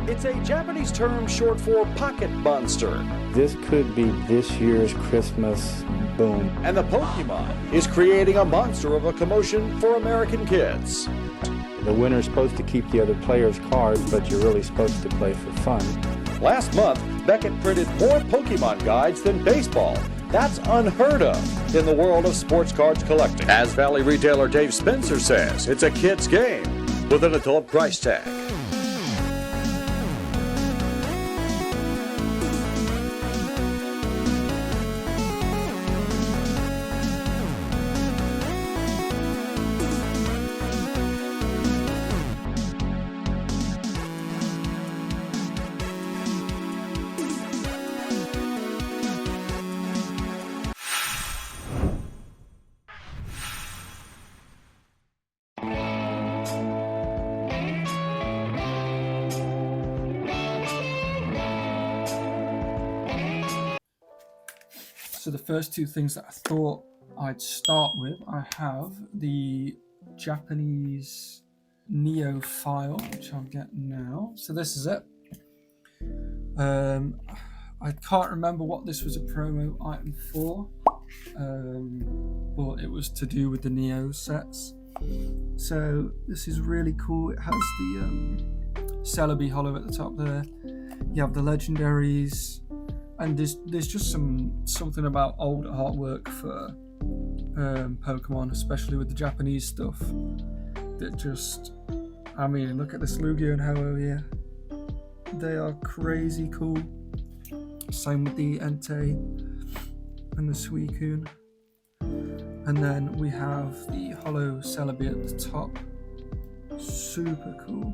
It's a Japanese term short for pocket monster. This could be this year's Christmas boom. And the Pokemon is creating a monster of a commotion for American kids. The winner's supposed to keep the other players' cards, but you're really supposed to play for fun. Last month, Beckett printed more Pokemon guides than baseball. That's unheard of in the world of sports cards collecting. As Valley retailer Dave Spencer says, it's a kid's game with an adult price tag. So the first two things that I thought I'd start with, I have the Japanese Neo file, which I'll get now. So this is it. I can't remember what this was a promo item for, but it was to do with the Neo sets. So this is really cool. It has the Celebi holo at the top there. You have the legendaries. And there's just something about old artwork for Pokemon, especially with the Japanese stuff, that just, I mean, look at this Lugia and Ho-Oh here. They are crazy cool. Same with the Entei and the Suicune. And then we have the holo Celebi at the top. Super cool.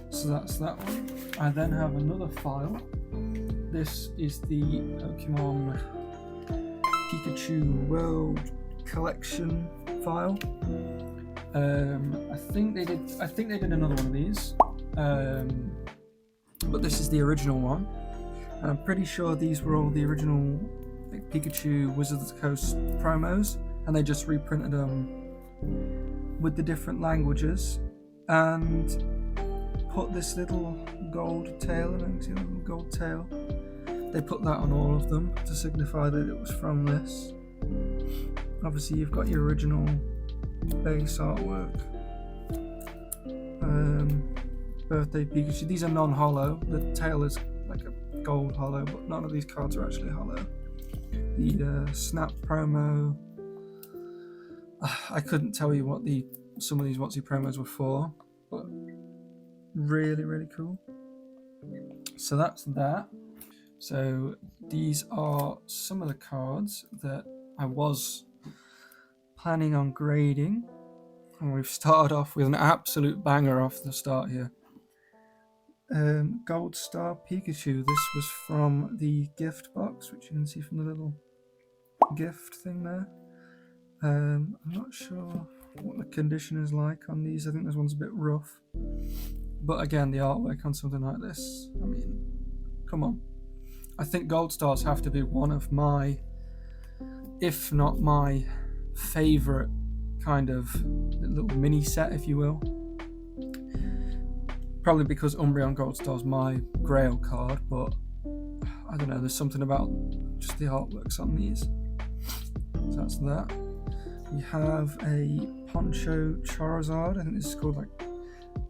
So that's that one. I then have another file. This is the Pokemon Pikachu World Collection file. I think they did another one of these, but this is the original one. And I'm pretty sure these were all the original Pikachu Wizards of the Coast promos, and they just reprinted them with the different languages and put this little gold tail, and you can see the little gold tail. They put that on all of them to signify that it was from this. Obviously you've got your original base artwork. Birthday Pikachu. These are non-holo. The tail is like a gold holo, but none of these cards are actually holo. The Snap promo. I couldn't tell you what some of these WotC promos were for, but really, really cool. So that's that. So these are some of the cards that I was planning on grading, and we've started off with an absolute banger off the start here. Gold Star Pikachu. This was from the gift box, which you can see from the little gift thing there. I'm not sure what the condition is like on these. I think this one's a bit rough, but again, the artwork on something like this, I mean, come on. I think Gold Stars have to be one of my, if not my favorite kind of little mini set, if you will. Probably because Umbreon Gold Star's my grail card, but I don't know, there's something about just the artworks on these. So that's that. We have a Poncho Charizard. I think this is called like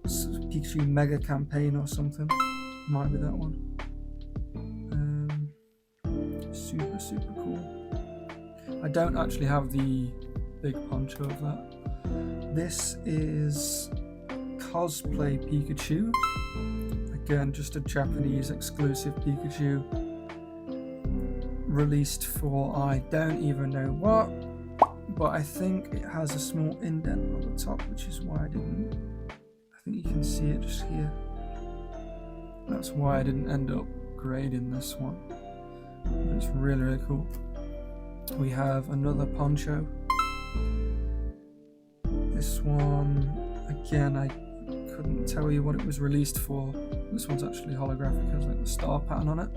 Pikachu Mega Campaign or something. Might be that one. Super cool. I don't actually have the big poncho of that. This is Cosplay Pikachu. Again, just a Japanese exclusive Pikachu. Released for I don't even know what, but I think it has a small indent on the top, which is why I think you can see it just here. That's why I didn't end up grading this one. But it's really, really cool. We have another poncho. This one, again, I couldn't tell you what it was released for. This one's actually holographic, has like the star pattern on it.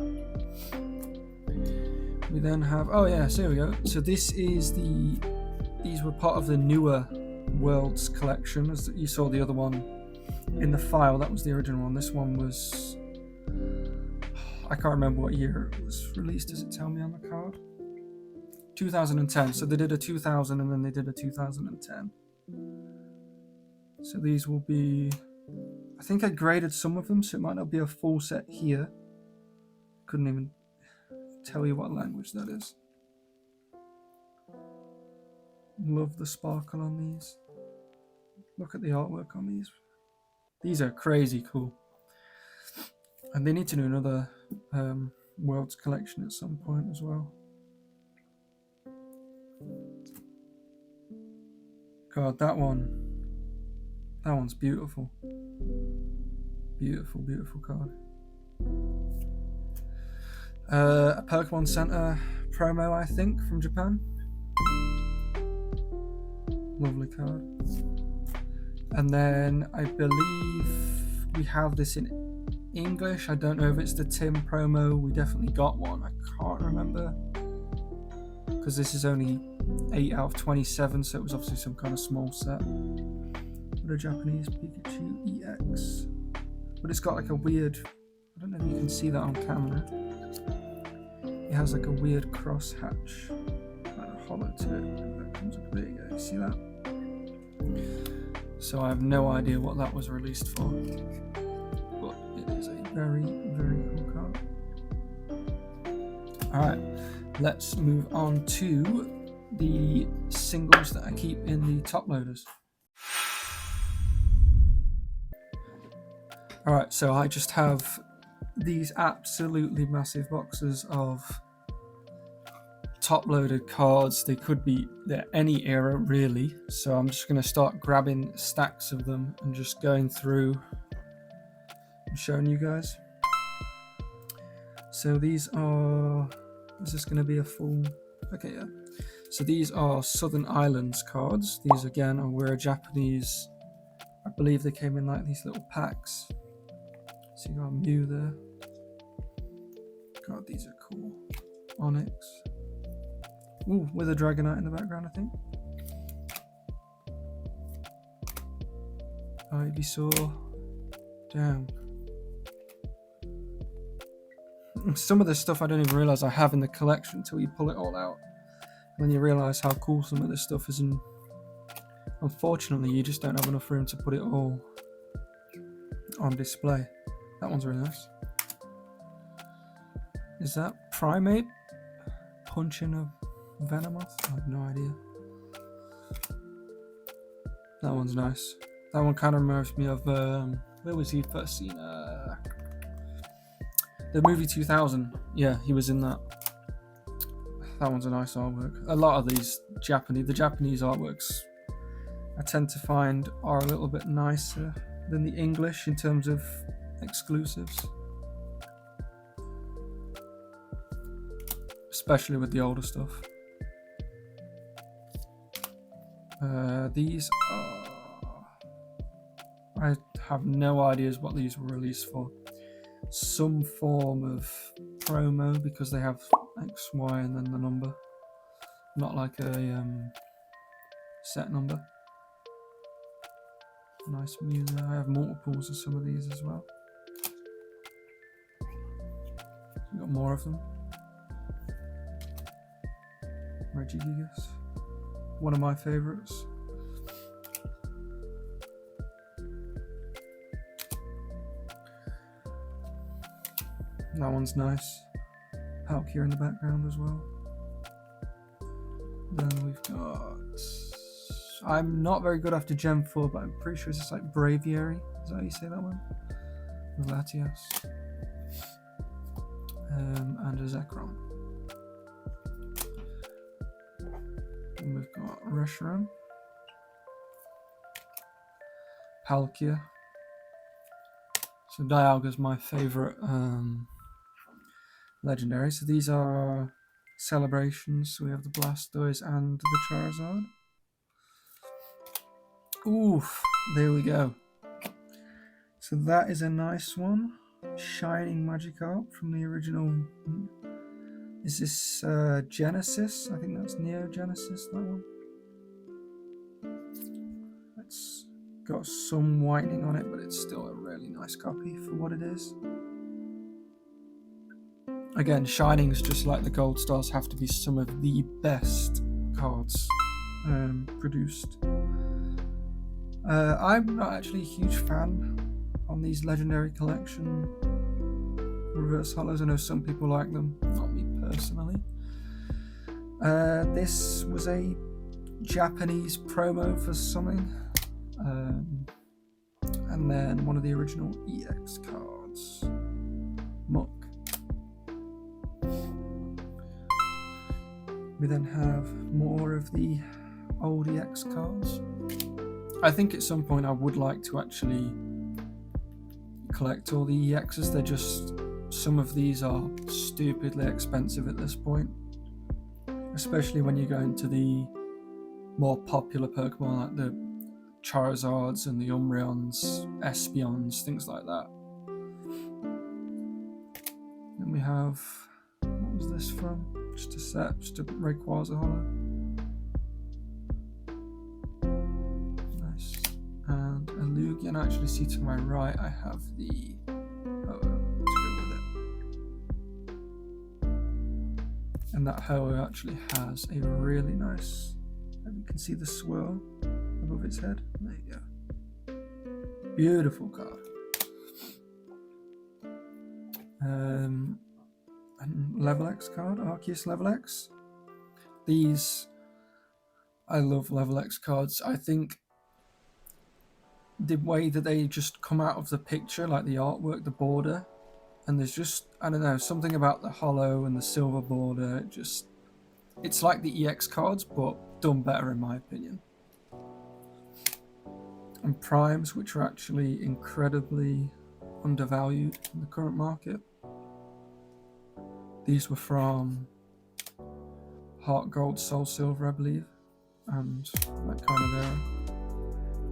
We then have, oh yeah, so here we go. So this is these were part of the newer Worlds collection, as you saw the other one in the file, that was the original one. This one was, I can't remember what year it was released. Does it tell me on the card? 2010. So they did a 2000 and then they did a 2010. So these will be, I think I graded some of them, so it might not be a full set here. Couldn't even tell you what language that is. Love the sparkle on these. Look at the artwork on these. These are crazy cool. And they need to do another Worlds collection at some point as well. God, that one's beautiful. Beautiful, beautiful card. A Pokemon Center promo, I think, from Japan. Lovely card. And then I believe we have this in English. I don't know if it's the Tim promo. We definitely got one. I can't remember. Because this is only 8 out of 27, so it was obviously some kind of small set. But a Japanese Pikachu EX. But it's got like a weird, I don't know if you can see that on camera. It has like a weird cross hatch, kind of hollow to it. That comes up, there you go, you see that? So I have no idea what that was released for. But it is a very, very cool card. Alright, let's move on to the singles that I keep in the top loaders. Alright, so I just have these absolutely massive boxes of top loaded cards. They could be any era really, so I'm just going to start grabbing stacks of them and just going through and showing you guys. So these are, is this going to be a full, okay, yeah. So these are Southern Islands cards. These again were Japanese, I believe they came in like these little packs. So you got a Mew there. God, these are cool. Onyx. Ooh, with a Dragonite in the background, I think. Ivysaur. Damn. Some of this stuff I don't even realise I have in the collection until you pull it all out. And then you realise how cool some of this stuff is, and unfortunately you just don't have enough room to put it all on display. That one's really nice. Is that Primate? Punching a Venomoth? I have no idea. That one's nice. That one kind of reminds me of, where was he first seen? The movie 2000. Yeah, he was in that. That one's a nice artwork. A lot of these the Japanese artworks I tend to find are a little bit nicer than the English in terms of exclusives. Especially with the older stuff. These are... I have no ideas what these were released for. Some form of promo because they have X, Y, and then the number. Not like a set number. Nice Mew there. I have multiples of some of these as well. We've got more of them. Regigigas. One of my favourites. That one's nice. Palkia in the background as well. Then we've got... I'm not very good after Gen 4, but I'm pretty sure it's just like Braviary. Is that how you say that one? Latias. And a Zekrom. And we've got Reshiram. Palkia. So Dialga's my favourite legendary. So these are celebrations. So we have the Blastoise and the Charizard. Oof, there we go. So that is a nice one. Shining Magikarp from the original. Is this Genesis? I think that's Neo Genesis, that one. Let's got some whitening on it, but it's still a really nice copy for what it is. Again, shinings, just like the gold stars, have to be some of the best cards produced. I'm not actually a huge fan on these legendary collection reverse hollows. I know some people like them, not me personally. This was a Japanese promo for something, and then one of the original EX cards, Muck. We then have more of the old EX cards. I think at some point I would like to actually collect all the EXs. They're just, some of these are stupidly expensive at this point, especially when you go into the more popular Pokemon like the Charizards and the Umbreons, Espeons, things like that. Then we have, what was this from? Just a set, just a Rayquaza holo. Nice. And a Lugian. I actually see to my right I have the Ho-Oh to go with it. And that Ho-Oh actually has a really nice, you can see the swirl above its head. There you go. Beautiful card. And Level X card, Arceus Level X. These, I love Level X cards. I think the way that they just come out of the picture, like the artwork, the border, and there's just, I don't know, something about the hollow and the silver border, just, it's like the EX cards, but done better in my opinion. And primes, which are actually incredibly undervalued in the current market. These were from Heart Gold, Soul Silver, I believe, and that kind of era.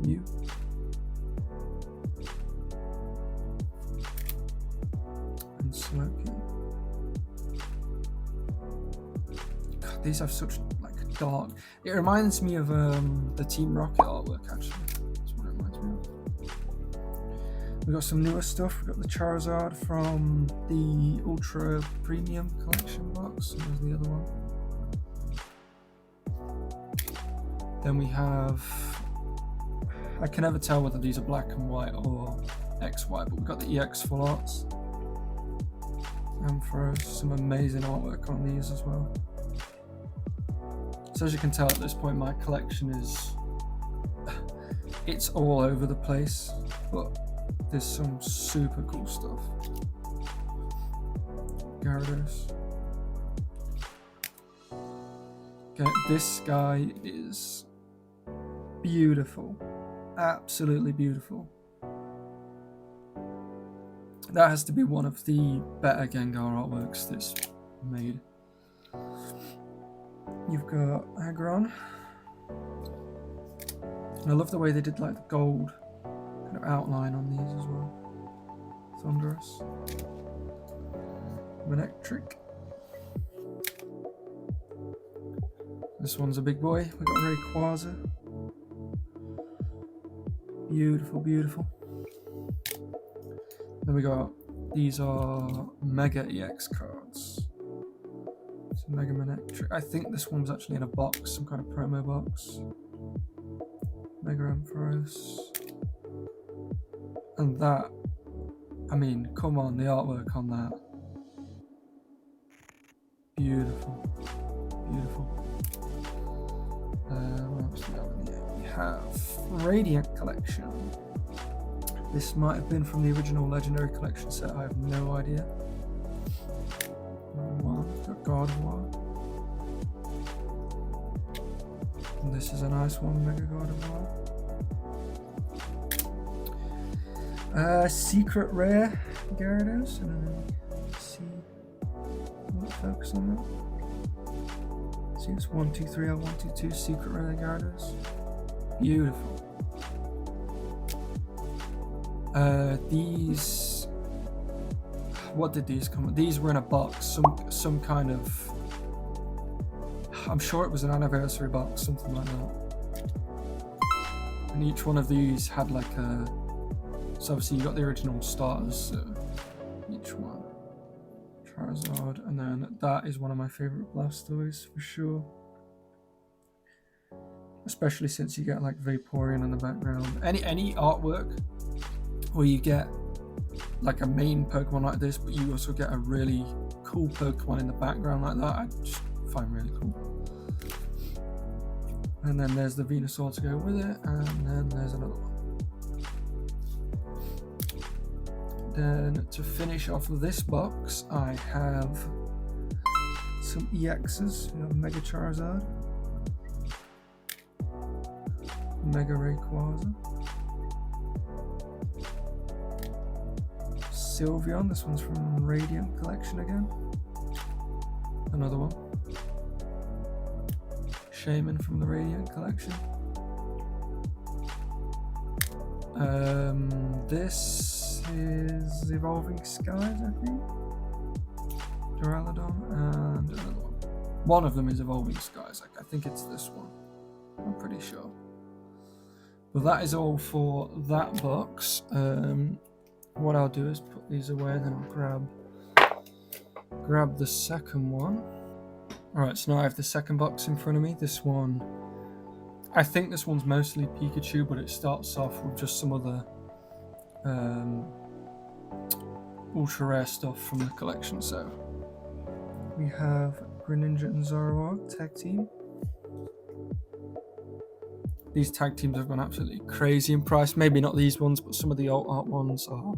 Mew. And Slowking. God, these have such like dark. It reminds me of the Team Rocket artwork actually. That's what it reminds me of. We've got some newer stuff. We've got the Charizard from the Ultra Premium Collection box. And there's the other one. Then we have, I can never tell whether these are black and white or XY, but we've got the EX Full Arts. And for some amazing artwork on these as well. So as you can tell at this point, my collection is, it's all over the place, but there's some super cool stuff. Gyarados. Okay, this guy is beautiful. Absolutely beautiful. That has to be one of the better Gengar artworks that's made. You've got Aggron. I love the way they did like the gold kind of outline on these as well. Thunderous. Manectric. This one's a big boy. We've got Rayquaza. Beautiful, beautiful. Then we got, these are Mega EX cards. So Mega Manectric. I think this one's actually in a box, some kind of promo box. Mega Ampharos. And that, I mean, come on, the artwork on that. Beautiful. Beautiful. What else do we have in here? We have Radiant Collection. This might have been from the original Legendary Collection set, I have no idea. We've got Gardevoir. And this is a nice one, Mega Gardevoir. Secret Rare Gyarados. I don't know. Let's see. What focus on that? See, it's 123L122 Secret Rare Gyarados. Beautiful. These, what did these come with? These were in a box, some kind of, I'm sure it was an anniversary box, something like that. and each one of these had like a. So obviously you got the original starters, so each one. Charizard, and then that is one of my favourite Blastoise for sure. Especially since you get like Vaporeon in the background. Any artwork where you get like a main Pokemon like this, but you also get a really cool Pokemon in the background like that, I just find really cool. And then there's the Venusaur to go with it, and then there's another one. Then to finish off this box, I have some EXs. We have Mega Charizard, Mega Rayquaza, Sylveon, this one's from Radiant Collection again, another one, Shaman from the Radiant Collection, this is Evolving Skies, I think, Duraludon, and another one. One of them is Evolving Skies, I think it's this one, I'm pretty sure. But that is all for that box. What I'll do is put these away, then I'll grab the second one. Alright, so now I have the second box in front of me. This one, I think this one's mostly Pikachu, but it starts off with just some other ultra rare stuff from the collection. So we have Greninja and Zoroark tag team. These tag teams have gone absolutely crazy in price. Maybe not these ones, but some of the alt art ones are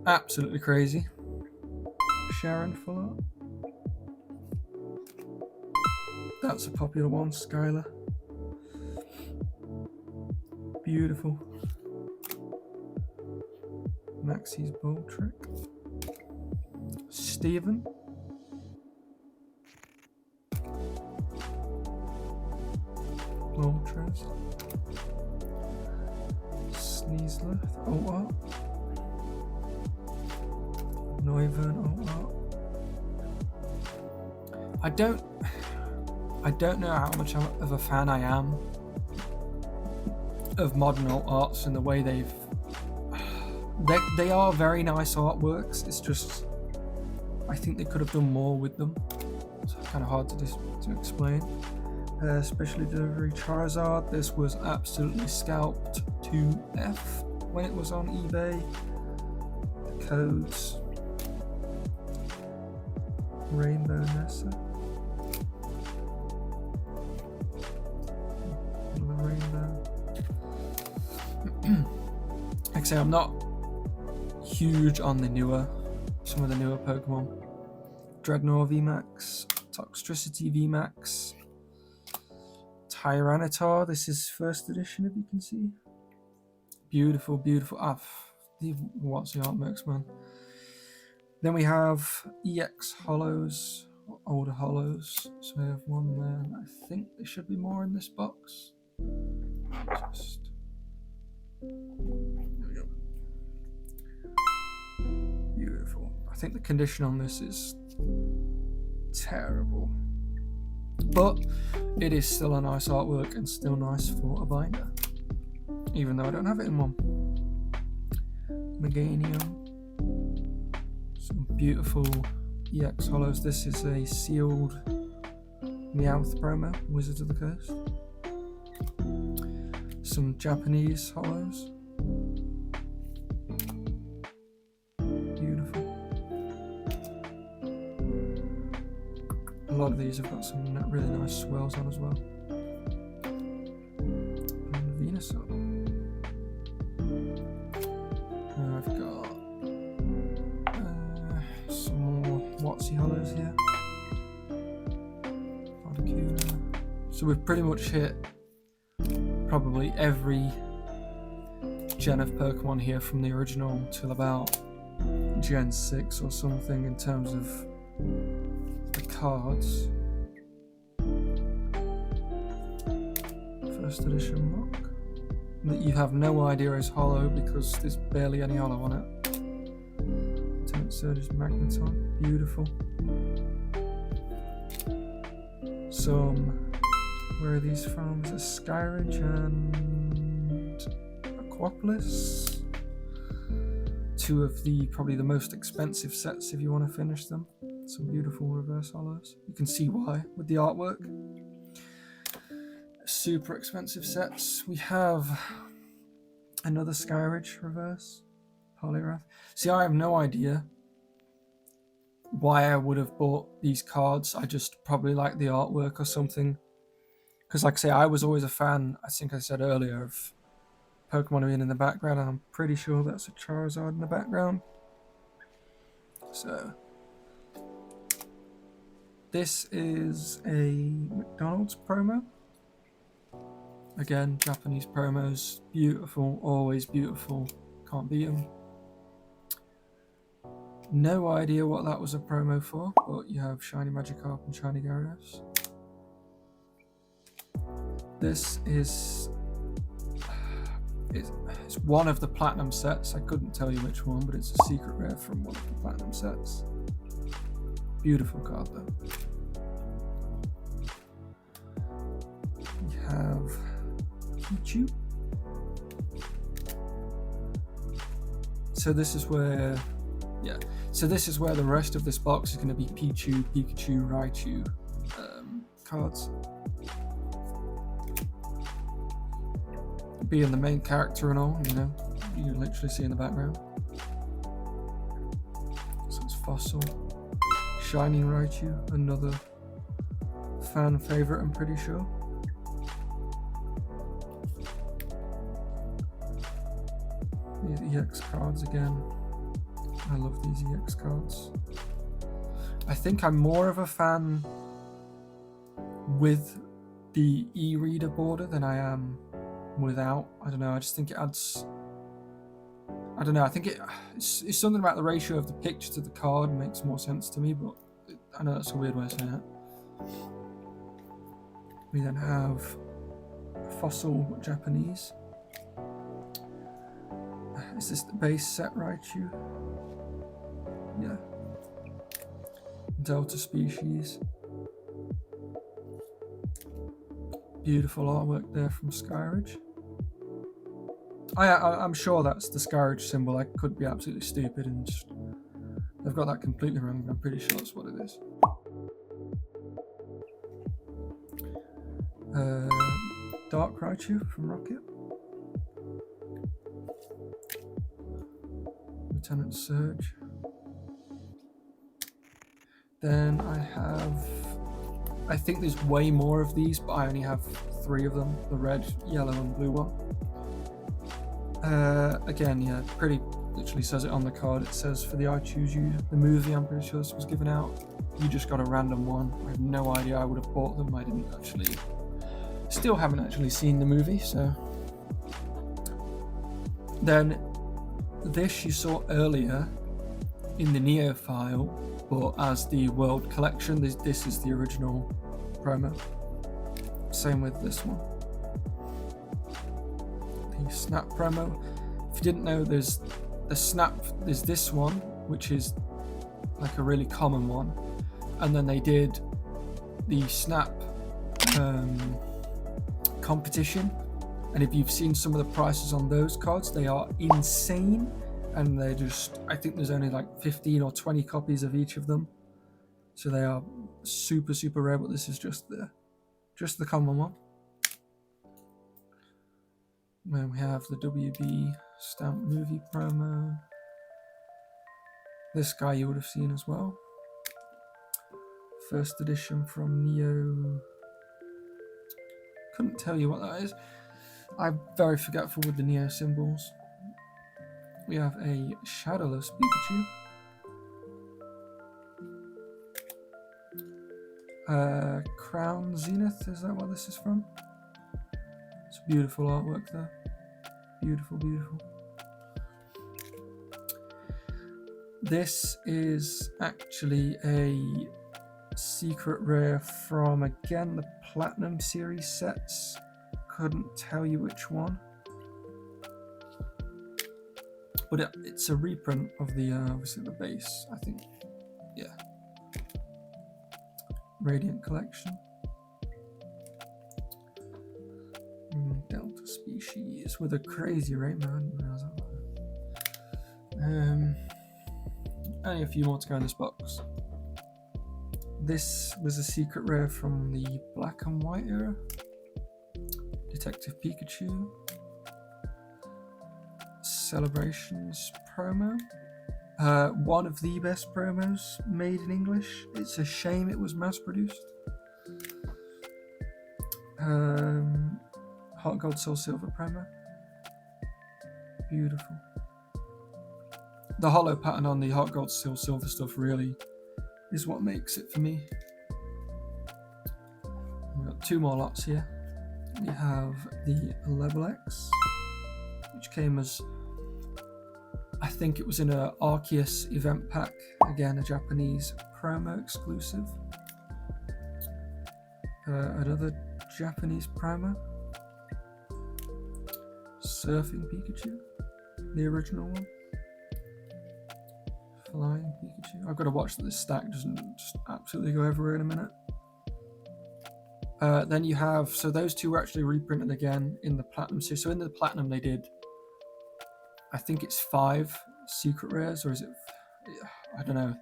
absolutely crazy. Sharon full art. That's a popular one, Skylar. Beautiful. Maxie's Bolt Trick. Steven. Moltres. Sneasler. Alt art. Noivern alt art. I don't know how much of a fan I am of modern alt arts and the way they are very nice artworks. It's just I think they could have done more with them. It's kind of hard to explain. Special delivery Charizard. This was absolutely scalped to F when it was on eBay. The codes. Rainbow Nessa. Another rainbow. Like I say, I'm not huge on some of the newer Pokemon. Dreadnought VMAX, Toxtricity VMAX, Tyranitar. This is first edition, if you can see. Beautiful, beautiful. What's the artworks, man? Then we have EX Hollows, older Hollows. So we have one there. I think there should be more in this box. There we go. Beautiful. I think the condition on this is terrible, but it is still a nice artwork and still nice for a binder, even though I don't have it in one. Meganium. Some beautiful EX Hollows. This is a sealed Meowth promo, Wizards of the Coast. Some Japanese Hollows. Beautiful. A lot of these have got some really nice swirls on as well. And Venusaur. I've got some more Watsy Hollows here. Articuno. So we've pretty much hit probably every gen of Pokemon here from the original till about Gen 6 or something in terms of the cards. First edition look. That you have no idea is hollow because there's barely any hollow on it. Lieutenant Surge's Magneton. Beautiful. Some. Where are these from? Is it Skyridge and Aquapolis. Two of the probably the most expensive sets if you want to finish them. Some beautiful reverse hollows. You can see why with the artwork. Super expensive sets. We have another Skyridge reverse Polyrath. See, I have no idea why I would have bought these cards. I just probably like the artwork or something. Because like I say, I was always a fan, I think I said earlier, of Pokemon being in the background, and I'm pretty sure that's a Charizard in the background. So this is a McDonald's promo. Again, Japanese promos, beautiful, always beautiful, can't beat them. No idea what that was a promo for, but you have Shiny Magikarp and Shiny Gyarados. This is it's one of the platinum sets. I couldn't tell you which one, but it's a secret rare from one of the platinum sets. Beautiful card though. We have Pichu. So this is where, yeah. So this is where the rest of this box is going to be Pichu, Pikachu, Raichu cards. Being the main character and all, you know, you can literally see in the background. So it's Fossil, Shining Raichu, another fan favorite, I'm pretty sure. These EX cards again. I love these EX cards. I think I'm more of a fan with the e-reader border than I am without. I don't know, I just think it adds, I don't know, I think it's something about the ratio of the picture to the card makes more sense to me, but I know that's a weird way of saying it. We then have Fossil Japanese. Is this the base set Raichu? Yeah. Delta species. Beautiful artwork there from Skyridge. I'm sure that's the Skyridge symbol. I could be absolutely stupid and just, they've got that completely wrong. I'm pretty sure that's what it is. Dark Raichu from Rocket. Lieutenant Surge. Then I think there's way more of these, but I only have 3 of them, the red, yellow and blue one. Again, yeah, pretty literally says it on the card. It says for the I Choose You, the movie, I'm pretty sure this was given out. You just got a random one. I have no idea I would have bought them. I didn't actually, still haven't actually seen the movie, so. Then this you saw earlier in the Neo file, but as the World Collection, this is the original promo. Same with this one. The Snap promo. If you didn't know, there's the Snap, there's this one, which is like a really common one. And then they did the Snap competition. And if you've seen some of the prices on those cards, they are insane. And they're just, I think there's only like 15 or 20 copies of each of them. So they are super, super rare, but this is just the common one. Then we have the WB Stamp movie promo. This guy you would have seen as well. First edition from Neo. Couldn't tell you what that is. I'm very forgetful with the Neo symbols. We have a Shadowless Pikachu. Crown Zenith, is that what this is from? It's beautiful artwork there. Beautiful, beautiful. This is actually a secret rare from, again, the Platinum Series sets. Couldn't tell you which one. But it's a reprint of the, obviously the base, I think. Yeah. Radiant Collection. Delta species with a crazy rate, man. Only a few more to go in this box. This was a secret rare from the black and white era. Detective Pikachu. Celebrations promo. One of the best promos made in English. It's a shame it was mass produced. Heart Gold Soul Silver promo. Beautiful. The hollow pattern on the Heart Gold Soul Silver stuff really is what makes it for me. We've got two more lots here. We have the Level X, which came as, I think it was in a Arceus event pack. Again, a Japanese promo exclusive. Another Japanese promo. Surfing Pikachu, the original one. Flying Pikachu. I've got to watch that this stack doesn't just absolutely go everywhere in a minute. Then you have, so those two were actually reprinted again in the Platinum series. So in the Platinum they did, I think it's 5 secret rares, or is it, I don't know.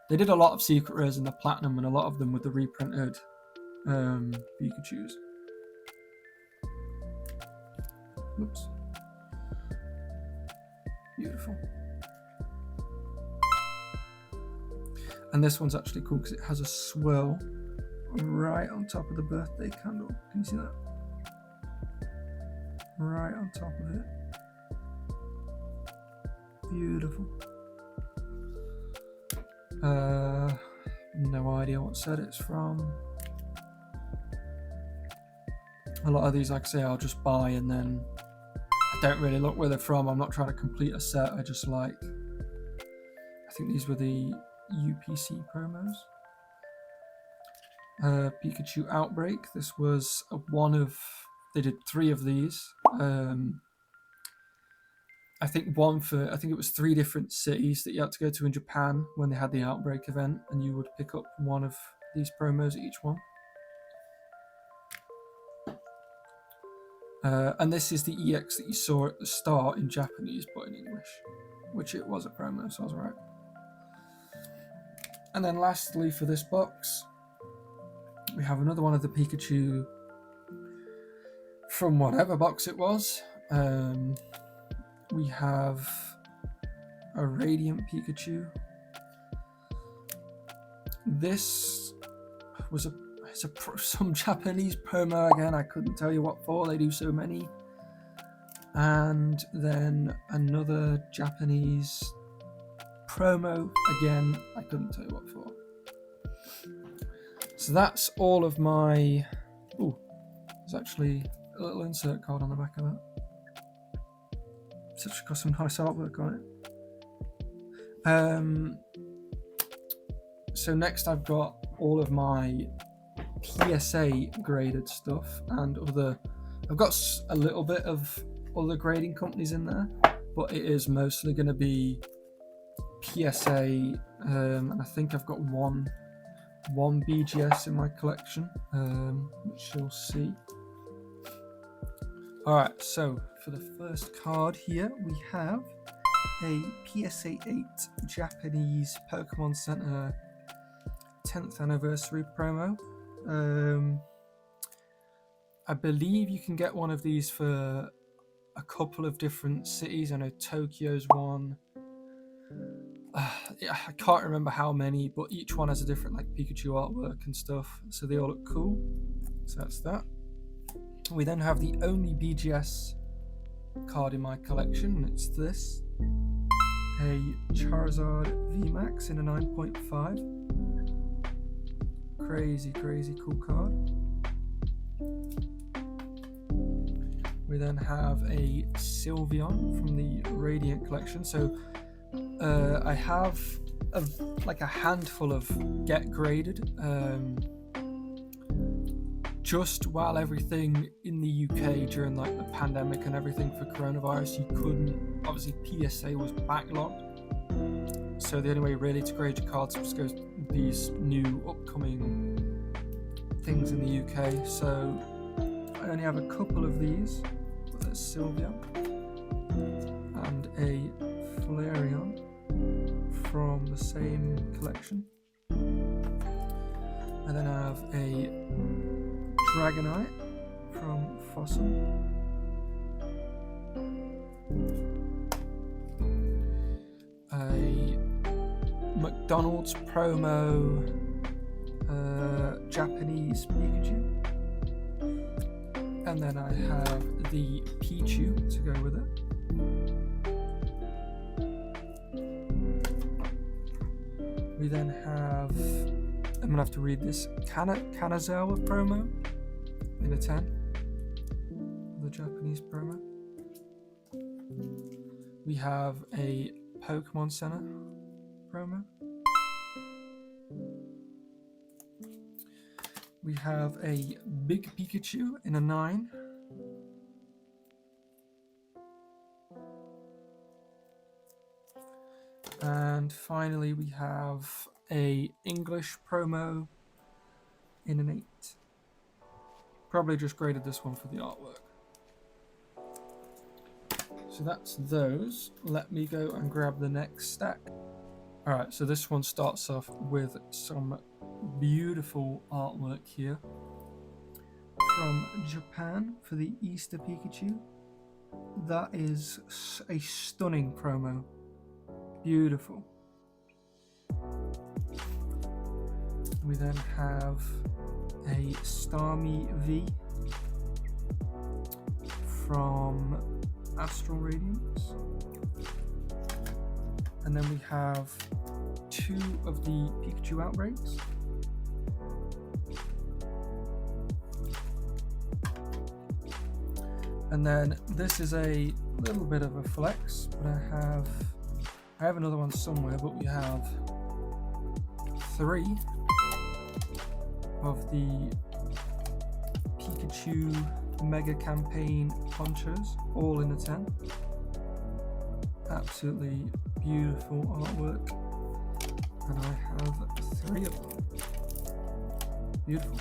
They did a lot of secret rares in the Platinum, and a lot of them with the reprinted Pikachus. Oops. Beautiful. And this one's actually cool because it has a swirl right on top of the birthday candle. Can you see that? Right on top of it. Beautiful. No idea what set it's from. A lot of these, like I say, I'll just buy and then I don't really look where they're from. I'm not trying to complete a set. I just like, I think these were the UPC promos. Pikachu Outbreak. This was one of, they did 3 of these. I think one for, I think it was 3 different cities that you had to go to in Japan when they had the Outbreak event, and you would pick up one of these promos at each one. And this is the EX that you saw at the start in Japanese, but in English, which it was a promo, so I was right. And then lastly for this box, we have another one of the Pikachu from whatever box it was. We have a Radiant Pikachu. This was some Japanese promo again. I couldn't tell you what for. They do so many. And then another Japanese promo again. I couldn't tell you what for. So that's all of my. Ooh, there's actually a little insert card on the back of that. It's actually got some nice artwork on it. So next I've got all of my PSA graded stuff and other. I've got a little bit of other grading companies in there, but it is mostly going to be PSA, and I think I've got one BGS in my collection, which you'll see. Alright, so for the first card here we have a PSA 8 Japanese Pokemon Center 10th anniversary promo. I believe you can get one of these for a couple of different cities. I know Tokyo's one. I can't remember how many, but each one has a different like Pikachu artwork and stuff, so they all look cool. So that's that. We then have the only BGS card in my collection, and it's this. A Charizard VMAX in a 9.5. Crazy cool card. We then have a Sylveon from the Radiant collection. So I have a handful of get graded. Just while everything in the UK during like the pandemic and everything for coronavirus, you couldn't, obviously PSA was backlogged. So the only way really to grade your cards was go these new upcoming things in the UK. So I only have a couple of these. There's Sylvia and a Flareon from the same collection. And then I have a Dragonite from Fossil. A McDonald's promo Japanese Pikachu. And then I have the Pichu to go with it. We then have, I'm gonna have to read this, Kanazawa promo in a 10. The Japanese promo. We have a Pokémon Center promo. We have a Big Pikachu in a 9. And finally we have a English promo in an 8. Probably just graded this one for the artwork. So that's those. Let me go and grab the next stack. Alright, so this one starts off with some beautiful artwork here from Japan for the Easter Pikachu. That is a stunning promo. Beautiful. We then have a Starmie V from Astral Radiance. And then we have 2 of the Pikachu Outbreaks. And then this is a little bit of a flex, but I have another one somewhere, but we have 3 of the Pikachu Mega Campaign Ponchos, all in a 10. Absolutely beautiful artwork. And I have 3 of them. Beautiful.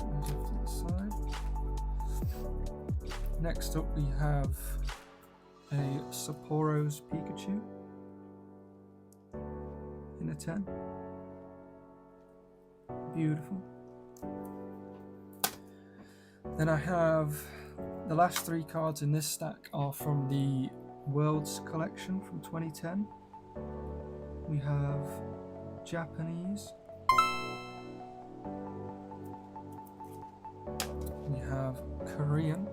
Those off to the side. Next up we have a Sapporo's Pikachu in a 10. Beautiful. Then I have the last 3 cards in this stack are from the Worlds collection from 2010. We have Japanese. We have Korean.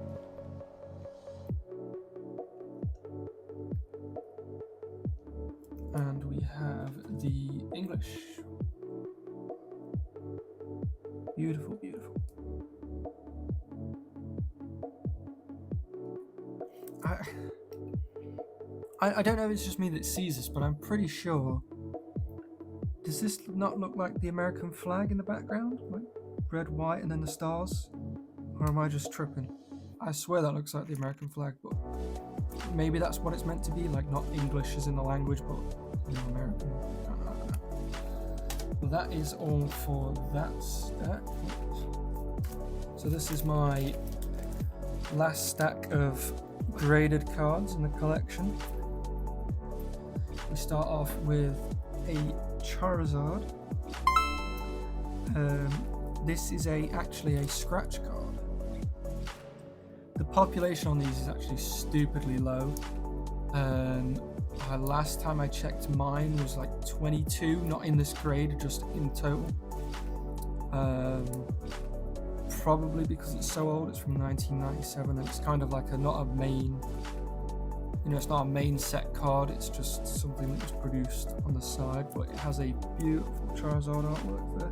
And we have the English. Beautiful, beautiful. I don't know if it's just me that sees this, but I'm pretty sure. Does this not look like the American flag in the background? Like red, white, and then the stars? Or am I just tripping? I swear that looks like the American flag, but maybe that's what it's meant to be, like not English as in the language, but American. I don't know. But that is all for that stack. So this is my last stack of graded cards in the collection. We start off with a Charizard. This is actually a scratch card. The population on these is actually stupidly low. Last time I checked, mine was like 22, not in this grade, just in total. Probably because it's so old. It's from 1997, and it's kind of like not a main. It's not a main set card. It's just something that was produced on the side, but it has a beautiful Charizard artwork there.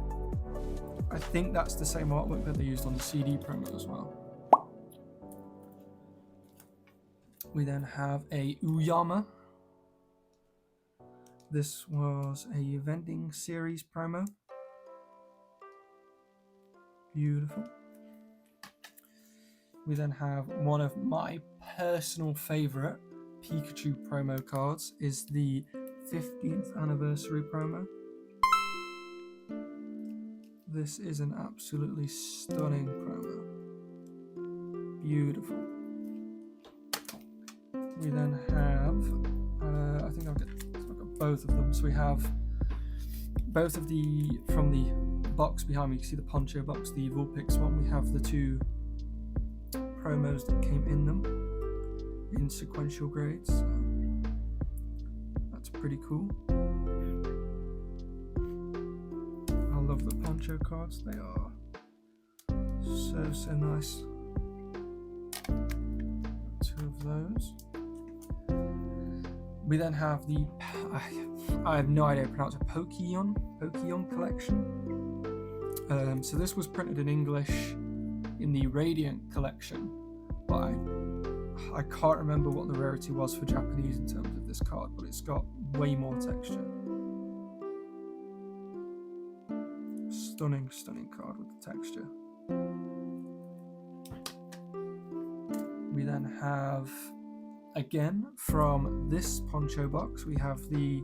I think that's the same artwork that they used on the CD promo as well. We then have a Uyama. This was a vending series promo. Beautiful. We then have one of my personal favorite Pikachu promo cards, is the 15th anniversary promo. This is an absolutely stunning promo. Beautiful. We then have, I think I've got both of them. So we have both of the, from the box behind me, you can see the poncho box, the Vulpix one. We have the two promos that came in them in sequential grades. So that's pretty cool. I love the poncho cards. They are so nice. Two of those. We then have the, I have no idea how to pronounce it, Pokémon collection. So this was printed in English in the Radiant collection, but I can't remember what the rarity was for Japanese in terms of this card, but it's got way more texture. Stunning card with the texture. We then have, again, from this poncho box, we have the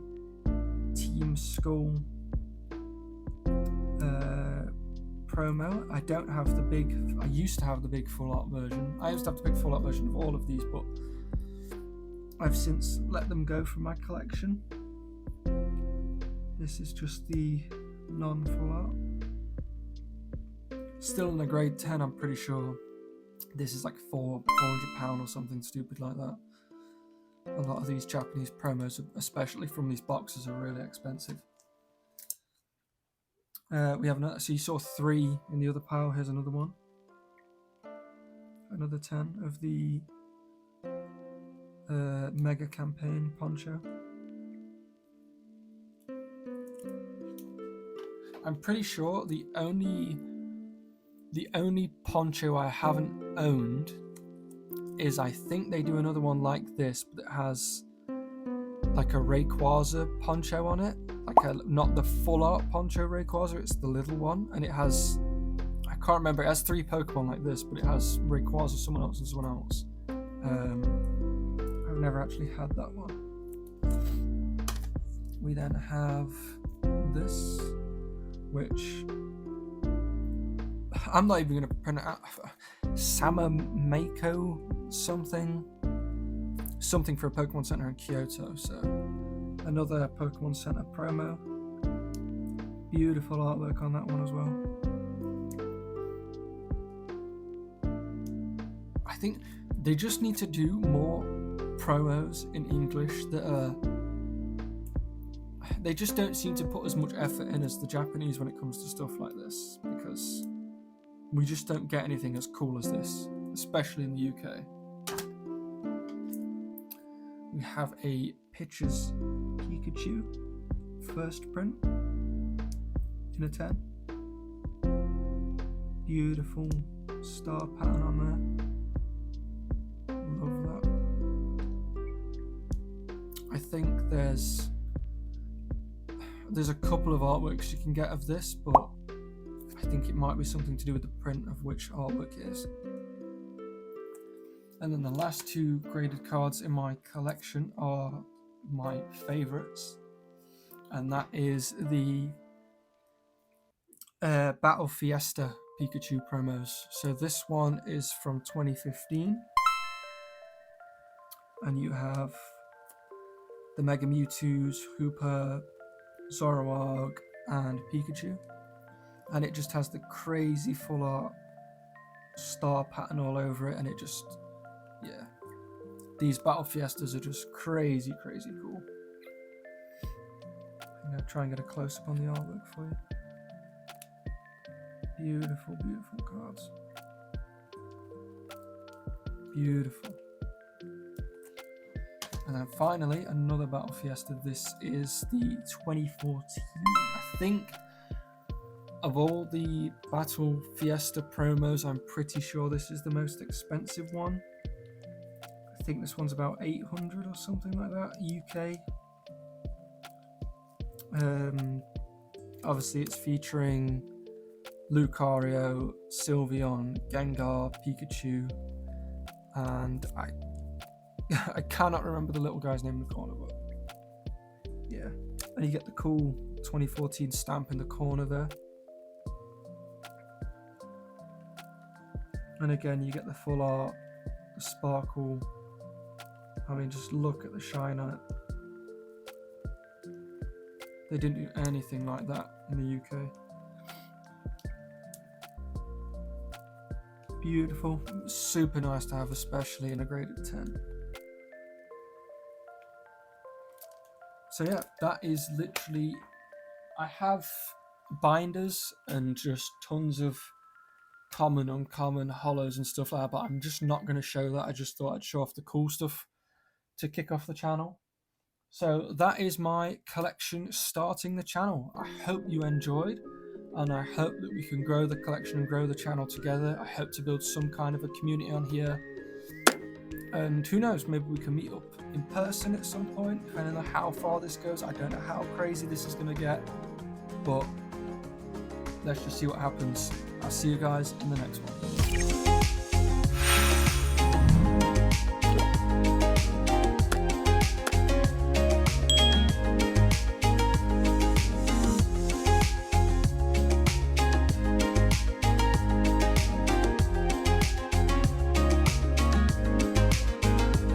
Team Skull promo. I don't have the big, I used to have the big full art version. I used to have the big full art version of all of these, but I've since let them go from my collection. This is just the non-full art. Still in a grade 10, I'm pretty sure. This is like £400 or something stupid like that. A lot of these Japanese promos, especially from these boxes, are really expensive. We have another, so you saw 3 in the other pile. Here's another one. Another 10 of the Mega Campaign poncho. I'm pretty sure the only poncho I haven't owned is, I think they do another one like this, but it has like a Rayquaza poncho on it, like not the full art poncho Rayquaza, it's the little one, and it has, I can't remember, it has 3 Pokemon like this, but it has Rayquaza, someone else, and someone else. I've never actually had that one. We then have this, which I'm not even going to pronounce, Samamako something for a Pokemon Center in Kyoto. So another Pokemon Center promo. Beautiful artwork on that one as well. I think they just need to do more promos in English that are, they just don't seem to put as much effort in as the Japanese when it comes to stuff like this, because we just don't get anything as cool as this, especially in the UK. We have a Pictures Pikachu first print in a 10. Beautiful star pattern on there. Love that. I think there's a couple of artworks you can get of this, but I think it might be something to do with the print of which artwork it is. And then the last 2 graded cards in my collection are my favourites, and that is the Battle Fiesta Pikachu promos. So this one is from 2015, and you have the Mega Mewtwo's, Hooper, Zoroark, and Pikachu, and it just has the crazy full art star pattern all over it, and it just, yeah, these Battle Fiestas are just crazy cool. I'm going to try and get a close-up on the artwork for you. Beautiful cards. Beautiful. And then finally, another Battle Fiesta. This is the 2014. I think of all the Battle Fiesta promos, I'm pretty sure this is the most expensive one. I think this one's about 800 or something like that, UK. Obviously it's featuring Lucario, Sylveon, Gengar, Pikachu, and I cannot remember the little guy's name in the corner, but yeah. And you get the cool 2014 stamp in the corner there. And again, you get the full art, the sparkle. I mean, just look at the shine on it. They didn't do anything like that in the UK. Beautiful, super nice to have, especially in a graded 10. So yeah, that is literally, I have binders and just tons of common, uncommon, hollows and stuff like that, but I'm just not going to show that. I just thought I'd show off the cool stuff to kick off the channel. So that is my collection starting the channel. I hope you enjoyed, and I hope that we can grow the collection and grow the channel together. I hope to build some kind of a community on here, and who knows, maybe we can meet up in person at some point, depending on how far this goes. I don't know how crazy this is going to get, but let's just see what happens. I'll see you guys in the next one.